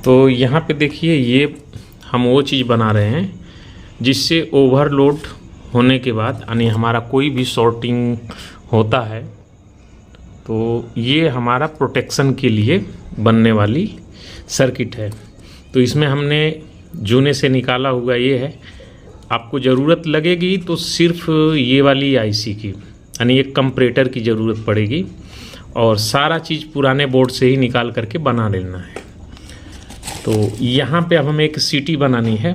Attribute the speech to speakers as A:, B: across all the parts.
A: तो यहाँ पे देखिए, ये हम वो चीज़ बना रहे हैं जिससे ओवरलोड होने के बाद यानी हमारा कोई भी शॉर्टिंग होता है तो ये हमारा प्रोटेक्शन के लिए बनने वाली सर्किट है। तो इसमें हमने जूने से निकाला हुआ ये है। आपको ज़रूरत लगेगी तो सिर्फ ये वाली आईसी की, यानी एक कंपरेटर की ज़रूरत पड़ेगी और सारा चीज़ पुराने बोर्ड से ही निकाल करके बना लेना है। तो यहाँ पे अब हमें एक सीटी बनानी है।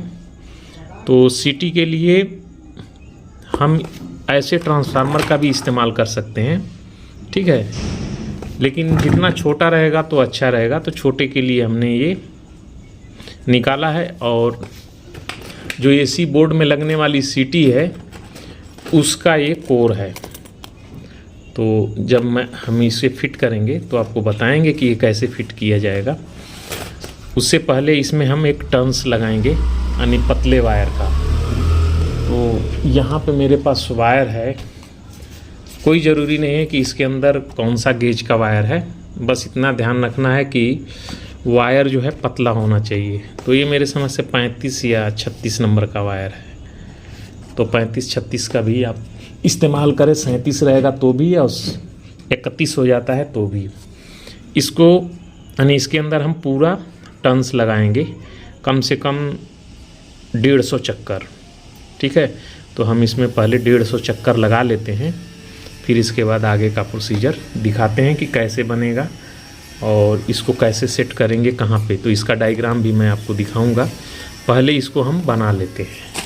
A: तो सीटी के लिए हम ऐसे ट्रांसफार्मर का भी इस्तेमाल कर सकते हैं, ठीक है, लेकिन जितना छोटा रहेगा तो अच्छा रहेगा। तो छोटे के लिए हमने ये निकाला है और जो एसी बोर्ड में लगने वाली सीटी है उसका ये कोर है। तो जब हम इसे फिट करेंगे तो आपको बताएंगे कि ये कैसे फिट किया जाएगा। उससे पहले इसमें हम एक टर्न्स लगाएंगे यानी पतले वायर का। तो यहाँ पे मेरे पास वायर है। कोई ज़रूरी नहीं है कि इसके अंदर कौन सा गेज का वायर है, बस इतना ध्यान रखना है कि वायर जो है पतला होना चाहिए। तो ये मेरे समझ से 35 या 36 नंबर का वायर है। तो 35-36 का भी आप इस्तेमाल करें, 37 रहेगा तो भी और 31 हो जाता है तो भी। इसको यानी इसके अंदर हम पूरा टर्न्स लगाएंगे, कम से कम 150 चक्कर, ठीक है। तो हम इसमें पहले 150 चक्कर लगा लेते हैं, फिर इसके बाद आगे का प्रोसीजर दिखाते हैं कि कैसे बनेगा और इसको कैसे सेट करेंगे कहाँ पे। तो इसका डायग्राम भी मैं आपको दिखाऊंगा। पहले इसको हम बना लेते हैं,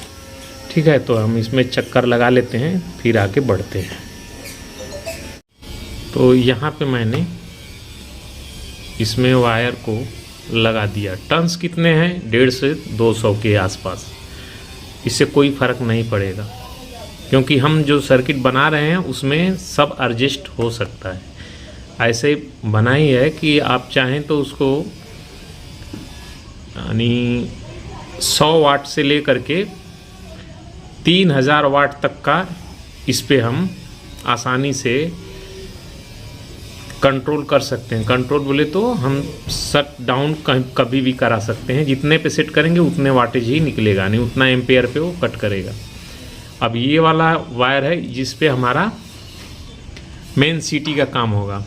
A: ठीक है। तो हम इसमें चक्कर लगा लेते हैं फिर आगे बढ़ते हैं। तो यहाँ पे मैंने इसमें वायर को लगा दिया। टर्न्स कितने हैं? 150 से 200 के आसपास। इससे कोई फ़र्क नहीं पड़ेगा क्योंकि हम जो सर्किट बना रहे हैं उसमें सब एडजस्ट हो सकता है। ऐसे बनाई है कि आप चाहें तो उसको यानी 100 वाट से लेकर के 3000 वाट तक का इस पे हम आसानी से कंट्रोल कर सकते हैं। कंट्रोल बोले तो हम शट डाउन कभी भी करा सकते हैं। जितने पे सेट करेंगे उतने वाटेज ही निकलेगा, नहीं उतना एम्पेयर पे वो कट करेगा। अब ये वाला वायर है जिस पे हमारा मेन सीटी का काम होगा।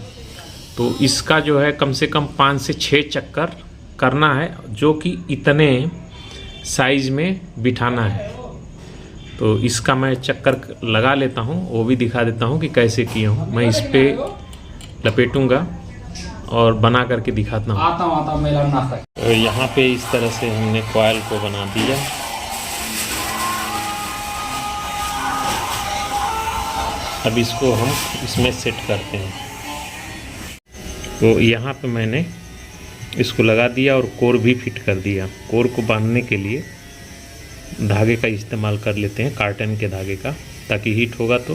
A: तो इसका जो है कम से कम 5 से 6 चक्कर करना है, जो कि इतने साइज में बिठाना है। तो इसका मैं चक्कर लगा लेता हूँ, वो भी दिखा देता हूँ कि कैसे किया हूँ। मैं इस पर लपेटूंगा और बना करके दिखाता हूँ। मेरा नाश्ता। तो यहाँ पे इस तरह से हमने कॉइल को बना दिया। अब इसको हम इसमें सेट करते हैं। तो यहाँ पे मैंने इसको लगा दिया और कोर भी फिट कर दिया। कोर को बांधने के लिए धागे का इस्तेमाल कर लेते हैं, कार्टन के धागे का, ताकि हीट होगा तो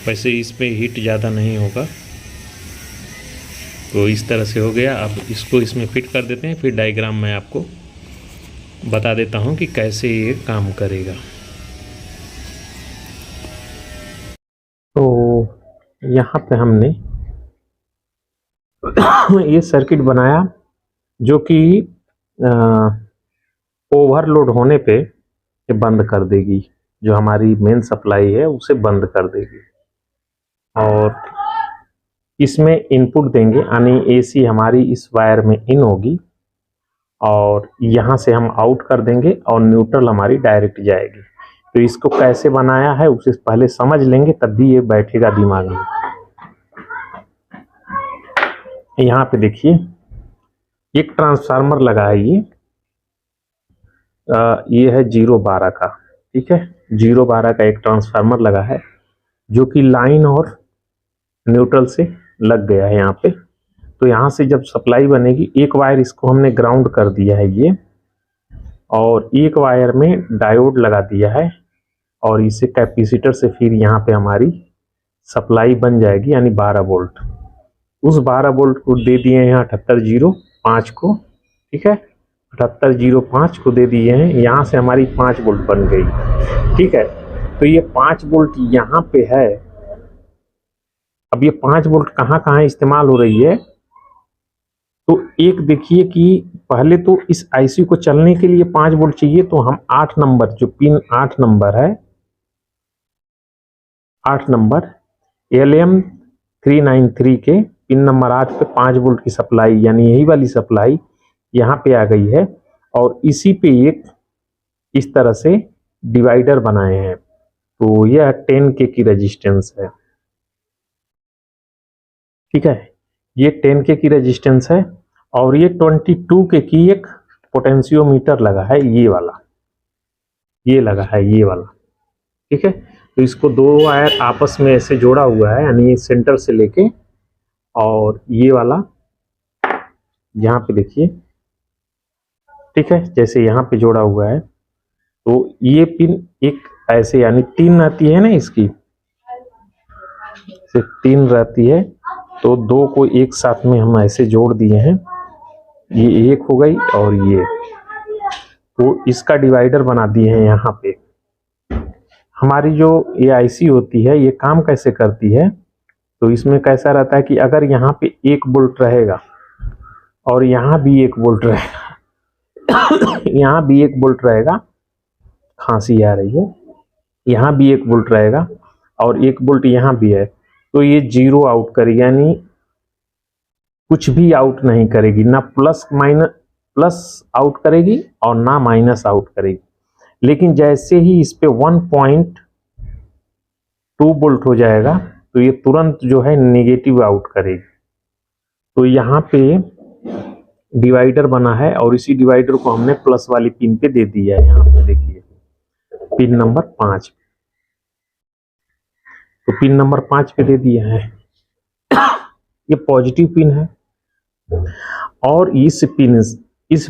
A: वैसे इस पे हीट ज़्यादा नहीं होगा। तो इस तरह से हो गया। अब इसको इसमें फिट कर देते हैं, फिर डायग्राम मैं आपको बता देता हूँ कि कैसे ये काम करेगा। तो यहाँ पे हमने ये सर्किट बनाया जो कि ओवरलोड होने पे ये बंद कर देगी, जो हमारी मेन सप्लाई है उसे बंद कर देगी। और इसमें इनपुट देंगे यानी एसी हमारी इस वायर में इन होगी और यहाँ से हम आउट कर देंगे और न्यूट्रल हमारी डायरेक्ट जाएगी। तो इसको कैसे बनाया है उसे पहले समझ लेंगे, तब भी ये बैठेगा दिमाग में। यहाँ पे देखिए एक ट्रांसफार्मर लगा है, ये है 012 का, ठीक है। 012 का एक ट्रांसफार्मर लगा है जो कि लाइन और न्यूट्रल से लग गया है यहाँ पे। तो यहाँ से जब सप्लाई बनेगी, एक वायर इसको हमने ग्राउंड कर दिया है ये, और एक वायर में डायोड लगा दिया है और इसे कैपेसिटर से फिर यहाँ पे हमारी सप्लाई बन जाएगी यानी 12 वोल्ट। उस 12 वोल्ट को दे दिए हैं 7805 को, ठीक है। 7805 को दे दिए हैं, यहाँ से हमारी 5 वोल्ट बन गई, ठीक है। तो ये 5 वोल्ट यहाँ पे है। अब ये 5 वोल्ट कहाँ कहाँ इस्तेमाल हो रही है, तो एक देखिए कि पहले तो इस आईसी को चलने के लिए 5 वोल्ट चाहिए, तो हम 8 नंबर जो पिन 8 नंबर है, 8 नंबर LM393 के पिन नंबर 8 पे 5 वोल्ट की सप्लाई, यानी यही वाली सप्लाई यहाँ पे आ गई है, और इसी पे एक इस तरह से डिवाइडर बनाए हैं। तो यह 10K की रेजिस्टेंस है, ठीक है, ये 10K की रेजिस्टेंस है, और ये 22K की एक पोटेंशियोमीटर लगा है, ये वाला, ये लगा है ये वाला, ठीक है। तो इसको दो वायर आपस में ऐसे जोड़ा हुआ है, यानी सेंटर से लेके, और ये वाला यहाँ पे देखिए, ठीक है, जैसे यहाँ पे जोड़ा हुआ है। तो ये पिन एक ऐसे, यानी 3 रहती है ना इसकी, सिर्फ 3 रहती है, तो 2 को एक साथ में हम ऐसे जोड़ दिए हैं, ये एक हो गई और ये, तो इसका डिवाइडर बना दिए हैं यहाँ पे। हमारी जो ये आईसी होती है, ये काम कैसे करती है, तो इसमें कैसा रहता है कि अगर यहाँ पे 1 वोल्ट रहेगा और यहाँ भी 1 वोल्ट रहेगा यहाँ भी 1 वोल्ट रहेगा, खांसी आ रही है, यहाँ भी 1 वोल्ट रहेगा और 1 वोल्ट यहाँ भी है, तो ये 0 आउट करेगी, यानी कुछ भी आउट नहीं करेगी, ना प्लस आउट करेगी और ना माइनस आउट करेगी। लेकिन जैसे ही इस पे 1.2 वोल्ट हो जाएगा, तो ये तुरंत जो है नेगेटिव आउट करेगी। तो यहाँ पे डिवाइडर बना है, और इसी डिवाइडर को हमने प्लस वाली पिन पे दे दिया है। यहाँ पे देखिए पिन नंबर 5, तो पिन नंबर 5 पे दे दिया है। ये पॉजिटिव पिन है, और इस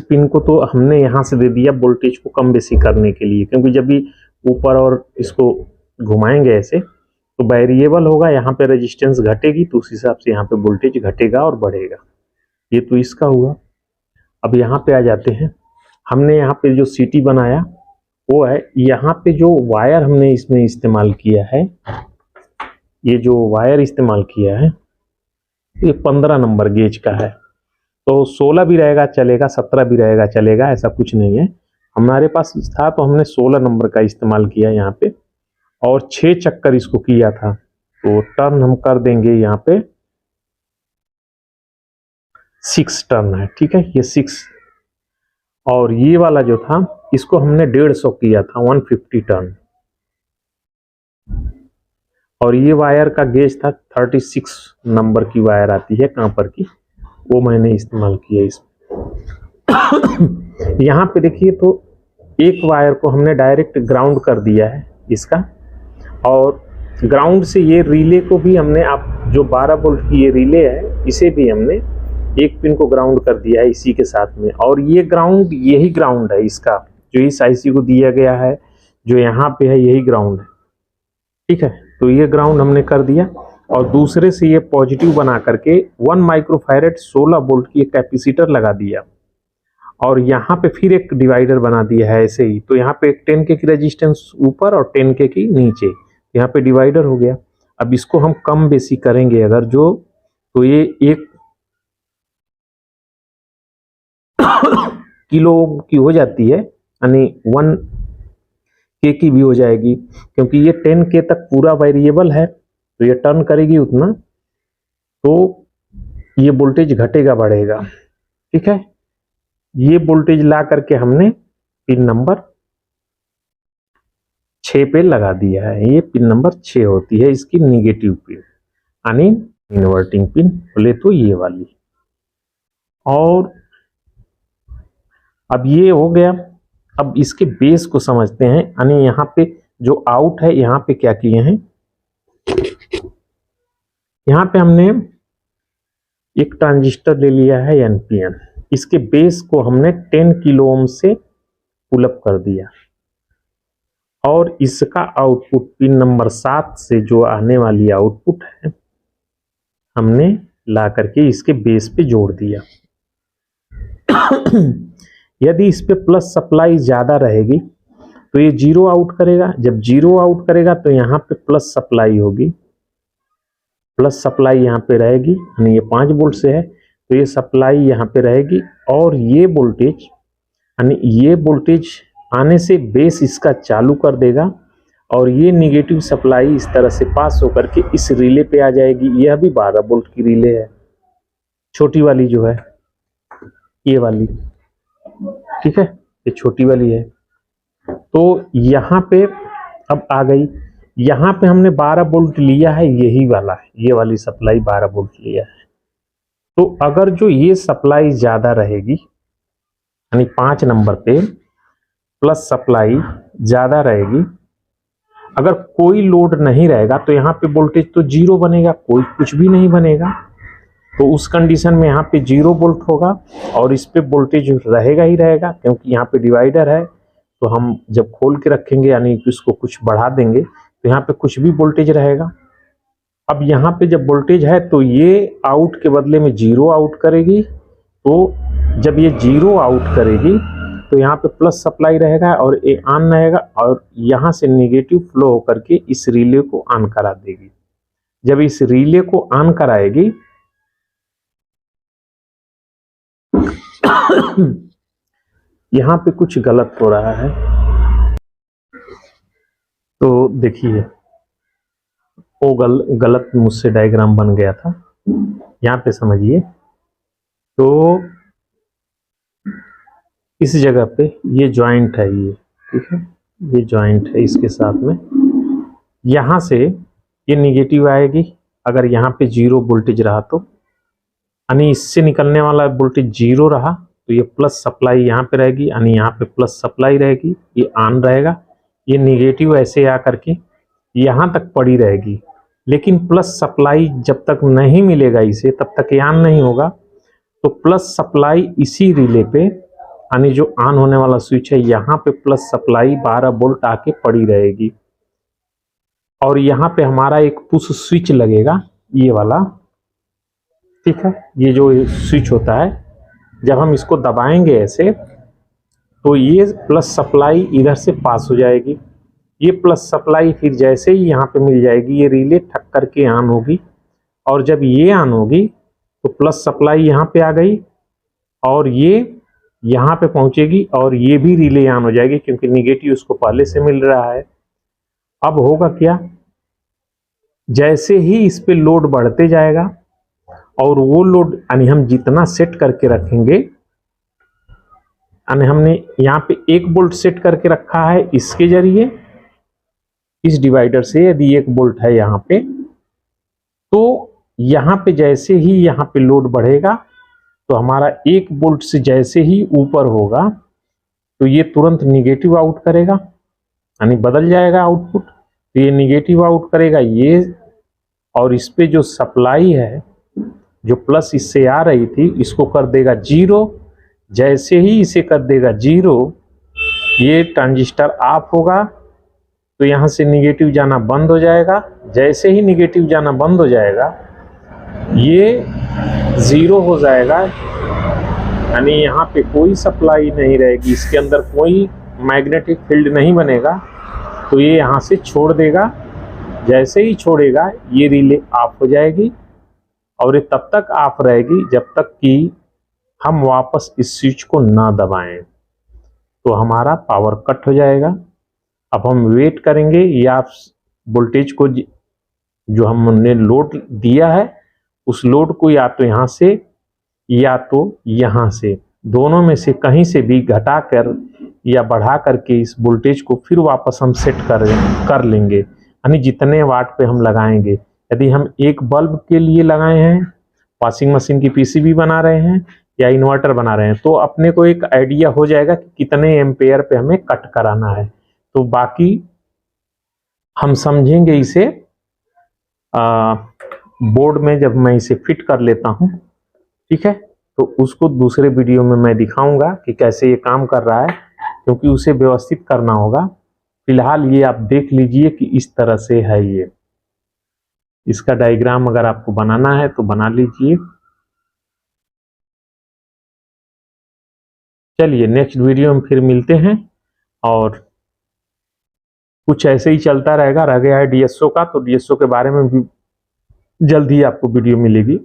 A: पिन को तो हमने यहाँ से दे दिया वोल्टेज को कम बेसी करने के लिए, क्योंकि जब भी ऊपर और इसको घुमाएंगे ऐसे तो वेरिएबल होगा, यहाँ पे रेजिस्टेंस घटेगी, तो उस हिसाब से यहाँ पे वोल्टेज घटेगा और बढ़ेगा। ये तो इसका हुआ। अब यहाँ पे आ जाते हैं, हमने यहाँ पे जो सीटी बनाया वो है, यहाँ पे जो वायर हमने इसमें इस्तेमाल किया है, ये जो वायर इस्तेमाल किया है ये 15 नंबर गेज का है। तो 16 भी रहेगा चलेगा, 17 भी रहेगा चलेगा, ऐसा कुछ नहीं है। हमारे पास था तो हमने 16 नंबर का इस्तेमाल किया यहाँ पे, और 6 चक्कर इसको किया था। तो टर्न हम कर देंगे यहाँ पे 6 टर्न है, ठीक है, ये 6। और ये वाला जो था इसको हमने 150 किया था, 150 टर्न। और ये वायर का गेज था 36 नंबर की वायर आती है कांपर की, वो मैंने इस्तेमाल किया इसमें। यहाँ पे देखिए, तो एक वायर को हमने डायरेक्ट ग्राउंड कर दिया है इसका, और ग्राउंड से ये रिले को भी हमने, आप जो 12 वोल्ट की ये रिले है, इसे भी हमने एक पिन को ग्राउंड कर दिया है इसी के साथ में। और ये ग्राउंड, यही ग्राउंड है इसका, जो इस आईसी को दिया गया है, जो यहाँ पे है यही ग्राउंड है, ठीक है। तो ये ग्राउंड हमने कर दिया, और दूसरे से ये पॉजिटिव बना करके 1 माइक्रोफैरेड 16 वोल्ट की एक कैपेसिटर लगा दिया, और यहाँ पे फिर एक डिवाइडर बना दिया है ऐसे ही। तो यहाँ पे 10K की रेजिस्टेंस ऊपर और 10K की नीचे, यहाँ पे डिवाइडर हो गया। अब इसको हम कम बेसी करेंगे अगर जो, तो ये 1 किलो की हो जाती है, यानी 1K की भी हो जाएगी, क्योंकि ये 10K तक पूरा वेरिएबल है, तो ये टर्न करेगी उतना, तो ये वोल्टेज घटेगा बढ़ेगा, ठीक है। ये वोल्टेज ला करके हमने पिन नंबर 6 पे लगा दिया है। ये पिन नंबर 6 होती है इसकी निगेटिव पिन, यानी इन्वर्टिंग पिन बोले तो ये वाली। और अब ये हो गया, अब इसके बेस को समझते हैं, यानी यहाँ पे जो आउट है, यहाँ पे क्या किए हैं, यहाँ पे हमने एक ट्रांजिस्टर ले लिया है NPN, इसके बेस को हमने 10 किलो ओम से पुल अप कर दिया, और इसका आउटपुट पिन नंबर 7 से जो आने वाली आउटपुट है, हमने ला करके इसके बेस पे जोड़ दिया। यदि इस पे प्लस सप्लाई ज्यादा रहेगी तो ये 0 आउट करेगा, जब 0 आउट करेगा तो यहाँ पे प्लस सप्लाई होगी, प्लस सप्लाई यहाँ पे रहेगी, यानी ये 5 वोल्ट से है, तो ये सप्लाई यहाँ पे रहेगी और ये वोल्टेज यानी ये वोल्टेज आने से बेस इसका चालू कर देगा और ये निगेटिव सप्लाई इस तरह से पास होकर के इस रिले पे आ जाएगी। यह भी 12 वोल्ट की रिले है, छोटी वाली जो है ये वाली, ठीक है, ये छोटी वाली है। तो यहाँ पे अब आ गई, यहाँ पे हमने 12 वोल्ट लिया है, यही वाला है, ये वाली सप्लाई 12 वोल्ट लिया है। तो अगर जो ये सप्लाई ज्यादा रहेगी यानी 5 नंबर पे प्लस सप्लाई ज्यादा रहेगी, अगर कोई लोड नहीं रहेगा तो यहाँ पे वोल्टेज तो 0 बनेगा, कोई कुछ भी नहीं बनेगा। तो उस कंडीशन में यहाँ पे 0 वोल्ट होगा और इस पे वोल्टेज रहेगा ही रहेगा, क्योंकि यहाँ पे डिवाइडर है। तो हम जब खोल के रखेंगे यानी कि इसको कुछ बढ़ा देंगे तो यहाँ पे कुछ भी वोल्टेज रहेगा। अब यहाँ पे जब वोल्टेज है तो ये आउट के बदले में 0 आउट करेगी। तो जब ये 0 आउट करेगी तो यहाँ पे प्लस सप्लाई रहेगा और ये ऑन रहेगा और यहाँ से नेगेटिव फ्लो होकर के इस रिले को ऑन करा देगी। जब इस रिले को ऑन कराएगी यहाँ पे कुछ गलत हो रहा है, तो देखिए वो गलत मुझसे डायग्राम बन गया था, यहाँ पे समझिए। तो इस जगह पे ये जॉइंट है, ये ठीक है, ये जॉइंट है, इसके साथ में यहाँ से ये निगेटिव आएगी। अगर यहाँ पे 0 वोल्टेज रहा तो यानी इससे निकलने वाला वोल्टेज 0 रहा तो ये प्लस सप्लाई यहाँ पे रहेगी, यानी यहाँ पे प्लस सप्लाई रहेगी, ये ऑन रहेगा। ये निगेटिव ऐसे आकर के यहाँ तक पड़ी रहेगी, लेकिन प्लस सप्लाई जब तक नहीं मिलेगा इसे तब तक ये ऑन नहीं होगा। तो प्लस सप्लाई इसी रिले पे यानी जो ऑन होने वाला स्विच है यहाँ पे प्लस सप्लाई 12 वोल्ट आके पड़ी रहेगी और यहाँ पे हमारा एक पुश स्विच लगेगा, ये वाला, ठीक है। ये जो स्विच होता है जब हम इसको दबाएंगे ऐसे तो ये प्लस सप्लाई इधर से पास हो जाएगी। ये प्लस सप्लाई फिर जैसे ही यहाँ पे मिल जाएगी ये रिले ठक करके ऑन होगी और जब ये ऑन होगी तो प्लस सप्लाई यहाँ पे आ गई और ये यहाँ पे पहुंचेगी और ये भी रिले ऑन हो जाएगी क्योंकि निगेटिव उसको पहले से मिल रहा है। अब होगा क्या, जैसे ही इस पे लोड बढ़ते जाएगा और वो लोड यानी हम जितना सेट करके रखेंगे, यानी हमने यहाँ पे 1 वोल्ट सेट करके रखा है इसके जरिए, इस डिवाइडर से यदि 1 वोल्ट है यहाँ पे, तो यहाँ पे जैसे ही यहाँ पे लोड बढ़ेगा तो हमारा 1 वोल्ट से जैसे ही ऊपर होगा तो ये तुरंत निगेटिव आउट करेगा, यानी बदल जाएगा आउटपुट। तो ये निगेटिव आउट करेगा ये, और इस पे जो सप्लाई है जो प्लस इससे आ रही थी इसको कर देगा 0। जैसे ही इसे कर देगा 0 ये ट्रांजिस्टर ऑफ होगा तो यहाँ से निगेटिव जाना बंद हो जाएगा। जैसे ही निगेटिव जाना बंद हो जाएगा ये 0 हो जाएगा, यानी यहाँ पे कोई सप्लाई नहीं रहेगी, इसके अंदर कोई मैग्नेटिक फील्ड नहीं बनेगा। तो ये यहाँ से छोड़ देगा, जैसे ही छोड़ेगा ये रिले ऑफ हो जाएगी और ये तब तक ऑफ रहेगी जब तक कि हम वापस इस स्विच को ना दबाएं, तो हमारा पावर कट हो जाएगा। अब हम वेट करेंगे या वोल्टेज को जो हमने लोड दिया है उस लोड को या तो यहाँ से या तो यहाँ से, दोनों में से कहीं से भी घटा कर या बढ़ा करके इस वोल्टेज को फिर वापस हम सेट कर लेंगे, यानी जितने वाट पे हम लगाएंगे। यदि हम एक बल्ब के लिए लगाए हैं, वॉशिंग मशीन की पीसीबी बना रहे हैं या इन्वर्टर बना रहे हैं, तो अपने को एक आइडिया हो जाएगा कि कितने एम्पेयर पे हमें कट कराना है। तो बाकी हम समझेंगे इसे बोर्ड में जब मैं इसे फिट कर लेता हूं, ठीक है, तो उसको दूसरे वीडियो में मैं दिखाऊंगा कि कैसे ये काम कर रहा है, क्योंकि उसे व्यवस्थित करना होगा। फिलहाल ये आप देख लीजिए कि इस तरह से है ये। इसका डायग्राम अगर आपको बनाना है तो बना लीजिए। चलिए नेक्स्ट वीडियो में फिर मिलते हैं और कुछ ऐसे ही चलता रहेगा। रह गया है डीएसओ का, तो डीएसओ के बारे में भी जल्द ही आपको वीडियो मिलेगी।